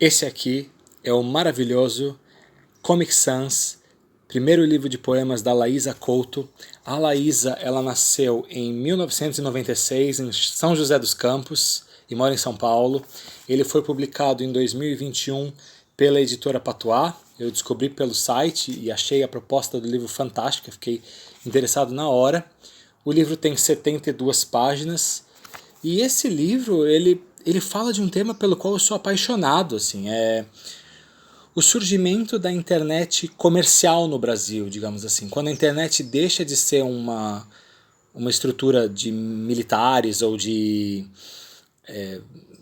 Esse aqui é o maravilhoso Comic Sans, primeiro livro de poemas da Laísa Couto. A Laísa, ela nasceu em 1996 em São José dos Campos e mora em São Paulo. Ele foi publicado em 2021 pela editora Patois. Eu descobri pelo site e achei a proposta do livro fantástica, fiquei interessado na hora. O livro tem 72 páginas e esse livro, ele fala de um tema pelo qual eu sou apaixonado, assim, o surgimento da internet comercial no Brasil, digamos assim. Quando a internet deixa de ser uma estrutura de militares ou de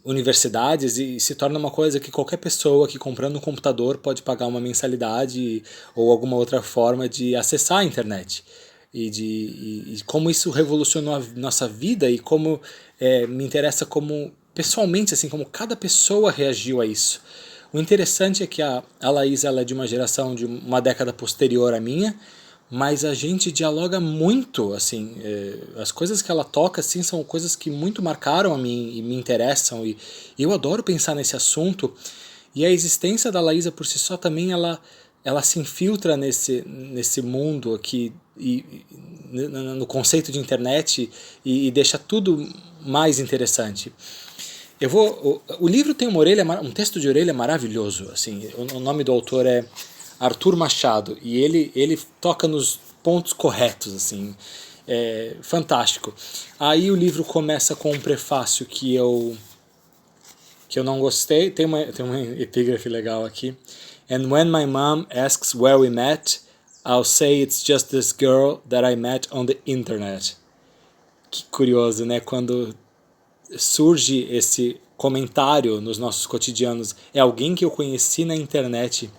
universidades e se torna uma coisa que qualquer pessoa que comprando um computador pode pagar uma mensalidade ou alguma outra forma de acessar a internet. E como isso revolucionou a nossa vida e como me interessa como pessoalmente, assim, como cada pessoa reagiu a isso. O interessante é que a Laís, ela é de uma geração de uma década posterior à minha, mas a gente dialoga muito, assim, as coisas que ela toca, assim, são coisas que muito marcaram a mim e me interessam, e eu adoro pensar nesse assunto, e a existência da Laísa por si só também, ela se infiltra nesse mundo aqui, no conceito de internet, e deixa tudo mais interessante. O livro tem um texto de orelha maravilhoso, assim, o nome do autor é Arthur Machado, e ele toca nos pontos corretos, assim, é fantástico. Aí o livro começa com um prefácio que eu não gostei, tem uma epígrafe legal aqui. And when my mom asks where we met, I'll say it's just this girl that I met on the internet. Que curioso, né? Quando surge esse comentário nos nossos cotidianos, é alguém que eu conheci na internet.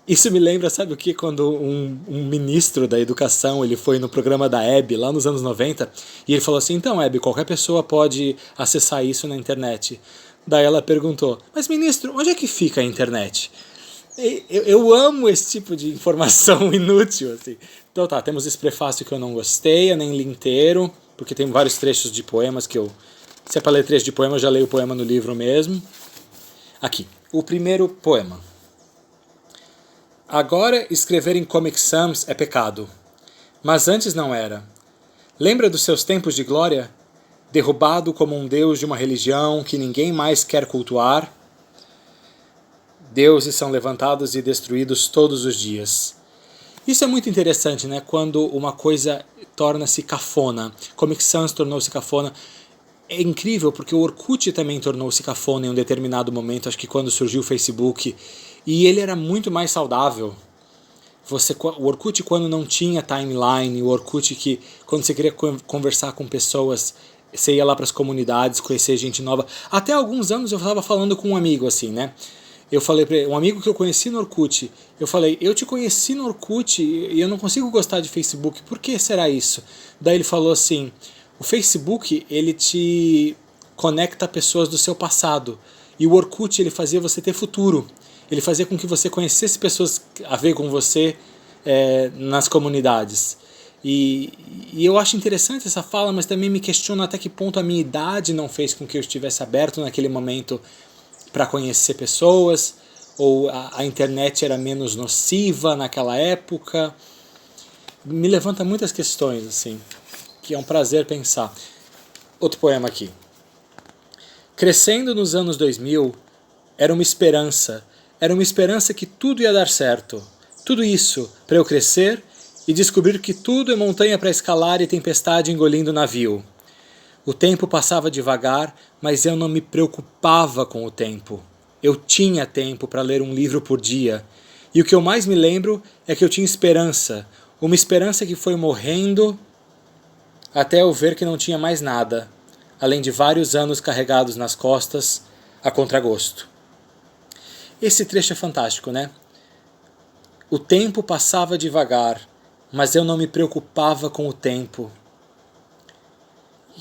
Isso me lembra, sabe o que? Quando um ministro da educação, ele foi no programa da Hebe, lá nos anos 90, e ele falou assim, então Hebe, qualquer pessoa pode acessar isso na internet. Daí ela perguntou, mas ministro, onde é que fica a internet? Eu amo esse tipo de informação inútil, assim. Então tá, temos esse prefácio que eu não gostei, eu nem li inteiro, porque tem vários trechos de poemas que eu... Se é para ler trecho de poema, eu já leio o poema no livro mesmo. Aqui, o primeiro poema. Agora escrever em Comic Sans é pecado, mas antes não era. Lembra dos seus tempos de glória? Derrubado como um deus de uma religião que ninguém mais quer cultuar? Deuses são levantados e destruídos todos os dias. Isso é muito interessante, né? Quando uma coisa torna-se cafona. Comic Sans tornou-se cafona. É incrível porque o Orkut também tornou-se cafona em um determinado momento, acho que quando surgiu o Facebook, e ele era muito mais saudável. O Orkut quando não tinha timeline, o Orkut que quando você queria conversar com pessoas, você ia lá para as comunidades, conhecer gente nova. Até alguns anos eu estava falando com um amigo assim, né? Eu falei para ele, um amigo que eu conheci no Orkut, eu falei, eu te conheci no Orkut e eu não consigo gostar de Facebook, por que será isso? Daí ele falou assim, o Facebook, ele te conecta a pessoas do seu passado. E o Orkut, ele fazia você ter futuro. Ele fazia com que você conhecesse pessoas a ver com você nas comunidades. E eu acho interessante essa fala, mas também me questiono até que ponto a minha idade não fez com que eu estivesse aberto naquele momento para conhecer pessoas, ou a internet era menos nociva naquela época. Me levanta muitas questões, assim, que é um prazer pensar. Outro poema aqui. Crescendo nos anos 2000, era uma esperança que tudo ia dar certo. Tudo isso para eu crescer e descobrir que tudo é montanha para escalar e tempestade engolindo o navio. O tempo passava devagar, mas eu não me preocupava com o tempo. Eu tinha tempo para ler um livro por dia. E o que eu mais me lembro é que eu tinha esperança. Uma esperança que foi morrendo até eu ver que não tinha mais nada, além de vários anos carregados nas costas a contragosto. Esse trecho é fantástico, né? O tempo passava devagar, mas eu não me preocupava com o tempo.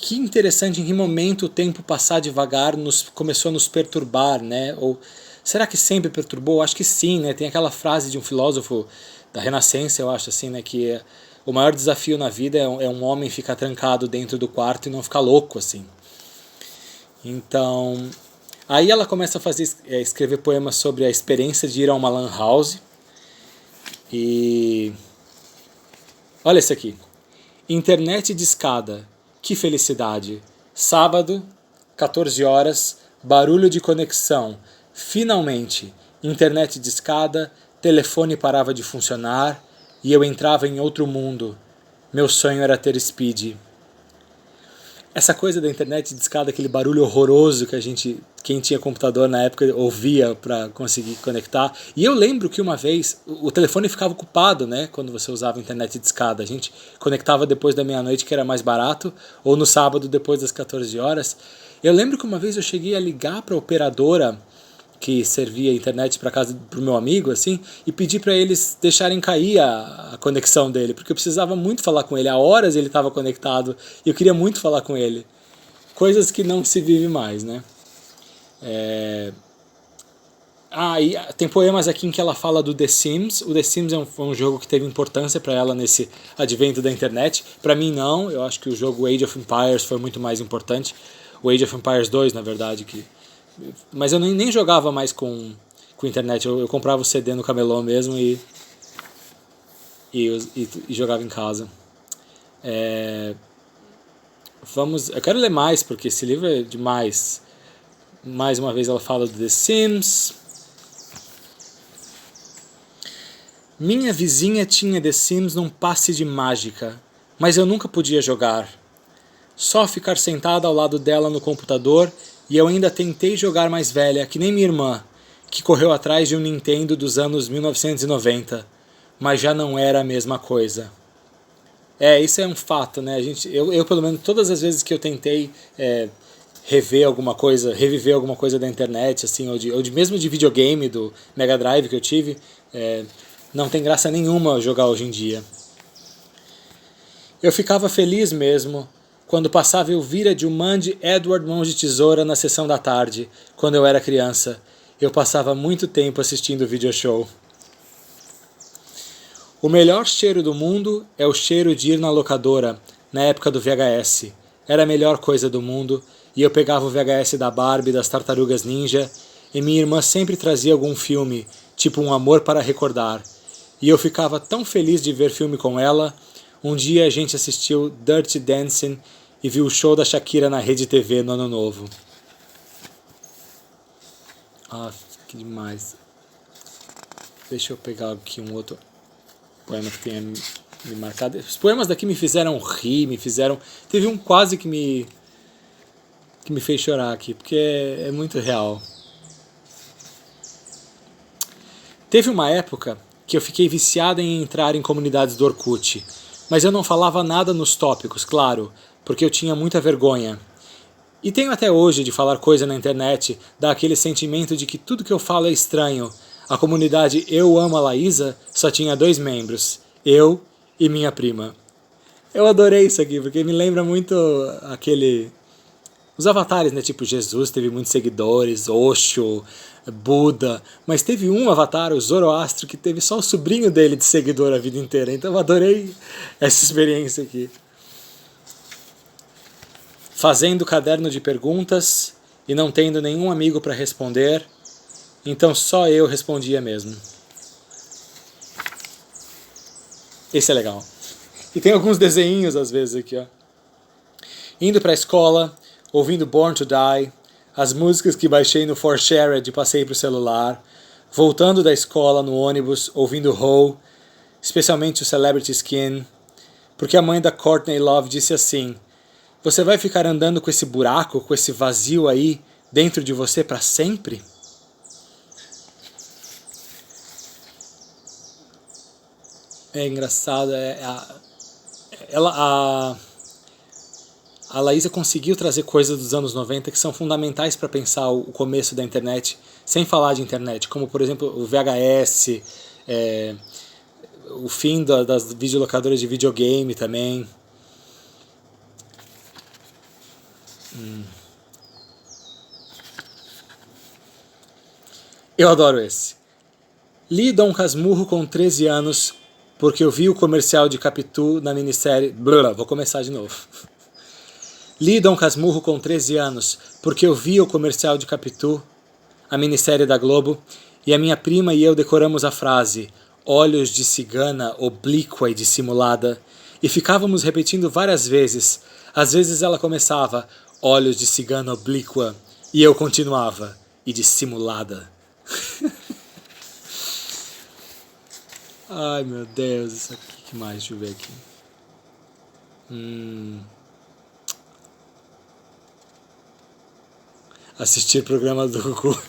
Que interessante, em que momento o tempo passar devagar começou a nos perturbar, né? Ou será que sempre perturbou? Acho que sim, né? Tem aquela frase de um filósofo da Renascença, eu acho assim, né? Que o maior desafio na vida é um homem ficar trancado dentro do quarto e não ficar louco, assim. Então, Aí ela começa a escrever poemas sobre a experiência de ir a uma lan house. E olha esse aqui. Internet de escada. Que felicidade. Sábado, 14 horas, barulho de conexão. Finalmente, internet de escada, telefone parava de funcionar e eu entrava em outro mundo. Meu sonho era ter speed. Essa coisa da internet de escada, aquele barulho horroroso que quem tinha computador na época ouvia para conseguir conectar. E eu lembro que uma vez o telefone ficava ocupado, né, quando você usava internet de escada. A gente conectava depois da meia-noite, que era mais barato, ou no sábado depois das 14 horas. Eu lembro que uma vez eu cheguei a ligar para a operadora que servia a internet para casa pro meu amigo, assim, e pedi para eles deixarem cair a conexão dele, porque eu precisava muito falar com ele. Há horas ele estava conectado e eu queria muito falar com ele. Coisas que não se vive mais, né? E tem poemas aqui em que ela fala do The Sims. O The Sims foi um jogo que teve importância para ela nesse advento da internet. Para mim não, eu acho que o jogo Age of Empires foi muito mais importante. O Age of Empires 2, na verdade, mas eu nem jogava mais com internet, eu comprava o CD no camelô mesmo e jogava em casa. Eu quero ler mais, porque esse livro é demais. Mais uma vez ela fala do The Sims. Minha vizinha tinha The Sims num passe de mágica, mas eu nunca podia jogar. Só ficar sentada ao lado dela no computador. E eu ainda tentei jogar mais velha, que nem minha irmã, que correu atrás de um Nintendo dos anos 1990, mas já não era a mesma coisa. Isso é um fato, né? Eu pelo menos, todas as vezes que eu tentei reviver alguma coisa da internet, assim, ou mesmo de videogame, do Mega Drive que eu tive, não tem graça nenhuma jogar hoje em dia. Eu ficava feliz mesmo quando passava Elvira Jumanji Edward Mãos de Tesoura na sessão da tarde, quando eu era criança. Eu passava muito tempo assistindo o video show. O melhor cheiro do mundo é o cheiro de ir na locadora, na época do VHS. Era a melhor coisa do mundo, e eu pegava o VHS da Barbie, das Tartarugas Ninja, e minha irmã sempre trazia algum filme, tipo Um Amor para Recordar. E eu ficava tão feliz de ver filme com ela. Um dia a gente assistiu Dirty Dancing e viu o show da Shakira na Rede TV no Ano Novo. Que demais. Deixa eu pegar aqui um outro poema que tenha me marcado. Os poemas daqui me fizeram rir, Teve um quase que me fez chorar aqui, porque é muito real. Teve uma época que eu fiquei viciado em entrar em comunidades do Orkut, mas eu não falava nada nos tópicos, claro, porque eu tinha muita vergonha. E tenho até hoje de falar coisa na internet, dá aquele sentimento de que tudo que eu falo é estranho. A comunidade Eu Amo a Laísa só tinha 2 membros, eu e minha prima. Eu adorei isso aqui, porque me lembra muito os avatares, né? Tipo, Jesus teve muitos seguidores, Osho, Buda, mas teve um avatar, o Zoroastro, que teve só o sobrinho dele de seguidor a vida inteira. Então eu adorei essa experiência aqui. Fazendo caderno de perguntas e não tendo nenhum amigo para responder, então só eu respondia mesmo. Esse é legal. E tem alguns desenhinhos às vezes aqui, ó. Indo para a escola, ouvindo Born to Die, as músicas que baixei no 4Shared e passei para o celular, voltando da escola no ônibus, ouvindo Ho, especialmente o Celebrity Skin, porque a mãe da Courtney Love disse assim: você vai ficar andando com esse buraco, com esse vazio aí dentro de você para sempre? É engraçado, a Laísa conseguiu trazer coisas dos anos 90 que são fundamentais para pensar o começo da internet, sem falar de internet, como por exemplo o VHS, o fim das videolocadoras de videogame também. Eu adoro esse. Li Dom Casmurro com 13 anos porque eu vi o comercial de Capitu na minissérie... Vou começar de novo. Li Dom Casmurro com 13 anos, porque eu via o comercial de Capitu, a minissérie da Globo, e a minha prima e eu decoramos a frase olhos de cigana oblíqua e dissimulada, e ficávamos repetindo várias vezes. Às vezes ela começava olhos de cigana oblíqua, e eu continuava e dissimulada. Ai meu Deus, isso aqui, que mais? Deixa eu ver aqui. Assistir programa do Gugu.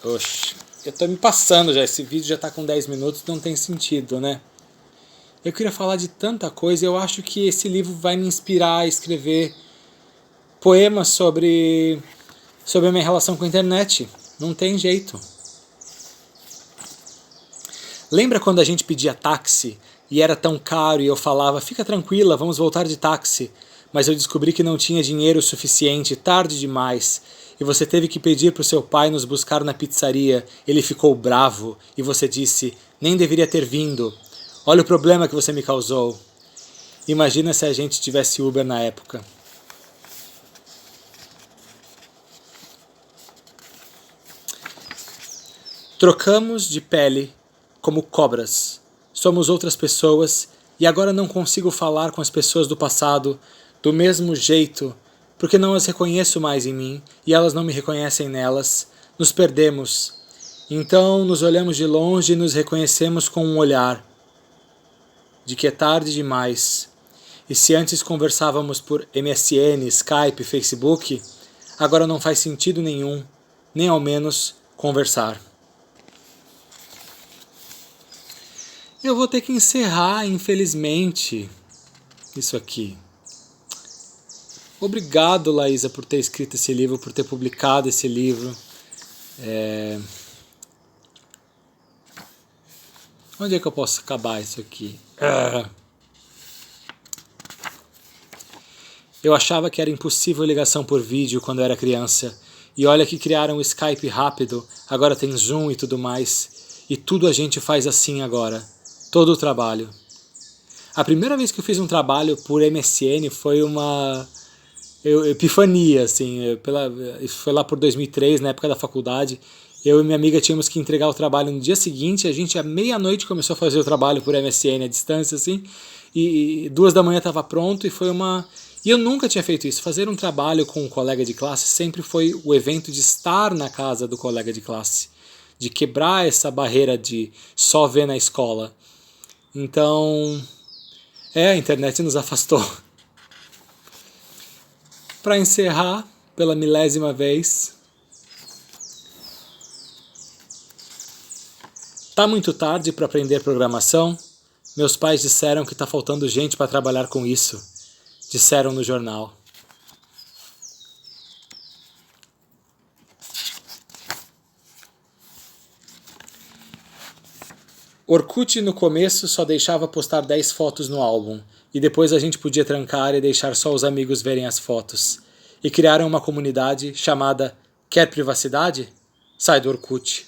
Oxe, eu tô me passando já, esse vídeo já tá com 10 minutos, não tem sentido, né? Eu queria falar de tanta coisa, eu acho que esse livro vai me inspirar a escrever poemas sobre a minha relação com a internet. Não tem jeito. Lembra quando a gente pedia táxi e era tão caro e eu falava, fica tranquila, vamos voltar de táxi, mas eu descobri que não tinha dinheiro suficiente, tarde demais, e você teve que pedir para o seu pai nos buscar na pizzaria, ele ficou bravo, e você disse, nem deveria ter vindo, olha o problema que você me causou. Imagina se a gente tivesse Uber na época. Trocamos de pele como cobras. Somos outras pessoas e agora não consigo falar com as pessoas do passado do mesmo jeito, porque não as reconheço mais em mim e elas não me reconhecem nelas. Nos perdemos. Então nos olhamos de longe e nos reconhecemos com um olhar de que é tarde demais. E se antes conversávamos por MSN, Skype, Facebook, agora não faz sentido nenhum, nem ao menos conversar. Eu vou ter que encerrar, infelizmente, isso aqui. Obrigado, Laísa, por ter escrito esse livro, por ter publicado esse livro. Onde é que eu posso acabar isso aqui? Eu achava que era impossível ligação por vídeo quando eu era criança. E olha que criaram o Skype rápido, agora tem Zoom e tudo mais. E tudo a gente faz assim agora. Todo o trabalho. A primeira vez que eu fiz um trabalho por MSN foi uma epifania, assim, foi lá por 2003, na época da faculdade. Eu e minha amiga tínhamos que entregar o trabalho no dia seguinte, a gente à meia-noite começou a fazer o trabalho por MSN à distância, assim, e 2 da manhã estava pronto, e foi uma... E eu nunca tinha feito isso. Fazer um trabalho com um colega de classe sempre foi o evento de estar na casa do colega de classe, de quebrar essa barreira de só ver na escola. Então, a internet nos afastou. Para encerrar, pela 1000ª vez, tá muito tarde para aprender programação? Meus pais disseram que tá faltando gente para trabalhar com isso. Disseram no jornal. Orkut no começo só deixava postar 10 fotos no álbum, e depois a gente podia trancar e deixar só os amigos verem as fotos. E criaram uma comunidade chamada Quer Privacidade? Sai do Orkut.